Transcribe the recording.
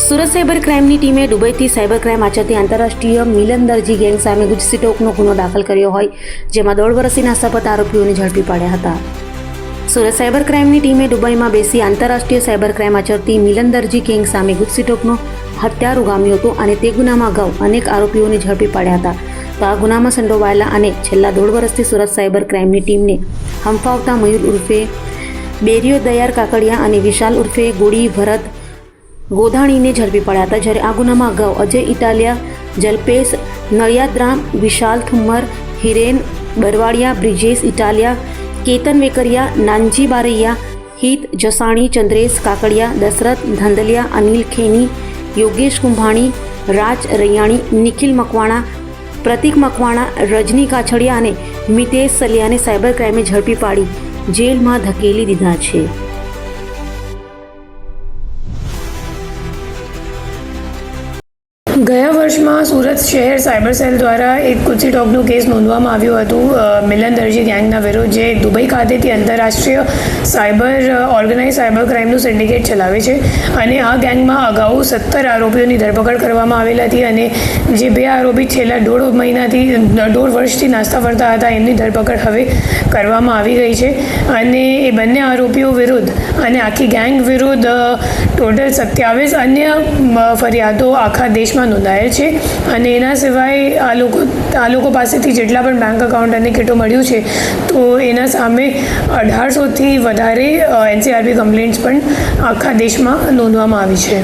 Surat cyber ક્રાઇમની ટીમે દુબઈથી cyber crime આચરતી આંતરરાષ્ટ્રીય મિલન દરજી gang સામે ગુજસી ટોકનો ગુનો દાખલ કર્યો હોય, જેમાં 1.5 વર્ષથી નાસ્તાપત આરોપીઓને ઝડપી પાડ્યા હતા. સુરત સાયબર ક્રાઇમની ટીમે દુબઈમાં બેસી આંતરરાષ્ટ્રીય સાયબર ક્રાઇમ આચરતી મિલન દરજી ગેંગ સામે ગુજસી ટોકનો હથિયાર ઉગામ્યું હતું અને તે ગુનામાં અગાઉ અનેક આરોપીઓને ઝડપી પાડ્યા હતા. તો આ ગુનામાં સંડોવાયેલા અને છેલ્લા 1.5 વર્ષથી સુરત સાયબર ક્રાઇમની ટીમને હંફાવતા મયુર ઉર્ફે બેરિયો દયાર કાકડિયા અને વિશાલ ઉર્ફે ગોળી ભરત ગોધાણીને ઝડપી પડ્યા હતા. જ્યારે આ ગુનામાં અગાઉ અજય ઇટાલિયા, જલ્પેશ નળિયાદ્રામ, વિશાલ થુમ્મર, હિરેન બરવાડિયા, બ્રિજેશ ઇટાલિયા, કેતન વેકરિયા, નાનજી બારૈયા, હિત જસાણી, ચંદ્રેશ કાકડિયા, દશરથ ધાંધલિયા, અનિલ ખેની, યોગેશ કુંભાણી, રાજ રૈયાણી, નિખિલ મકવાણા, પ્રતિક મકવાણા, રજની કાછડિયા અને મિતેશ સલિયાને સાયબર ક્રાઇમે ઝડપી પાડી જેલમાં ધકેલી દીધા છે. ગયા વર્ષમાં સુરત શહેર સાયબર સેલ દ્વારા એક ગુજસી ટોકનો કેસ નોંધવામાં આવ્યો હતું મિલન દરજી ગેંગના વિરુદ્ધ, જે દુબઈ ખાતેથી આંતરરાષ્ટ્રીય ઓર્ગેનાઇઝ સાયબર ક્રાઇમનું સિન્ડિકેટ ચલાવે છે. અને આ ગેંગમાં અગાઉ 17 આરોપીઓની ધરપકડ કરવામાં આવેલ હતી અને જે 2 આરોપી છેલ્લા 1.5 વર્ષથી નાસ્તા ફરતા હતા, એમની ધરપકડ હવે કરવામાં આવી ગઈ છે. અને એ બંને આરોપીઓ વિરુદ્ધ અને આખી ગેંગ વિરુદ્ધ ટોટલ 27 અન્ય ફરિયાદો આખા દેશમાં નોંધાયેલ છે. અને એના સિવાય આ લોકો પાસેથી જેટલા પણ બેંક એકાઉન્ટ અને કીટો મળ્યું છે, તો એના સામે 1800થી વધારે NCRB કમ્પ્લેન્ટ્સ પણ આખા દેશમાં નોંધવામાં આવી છે.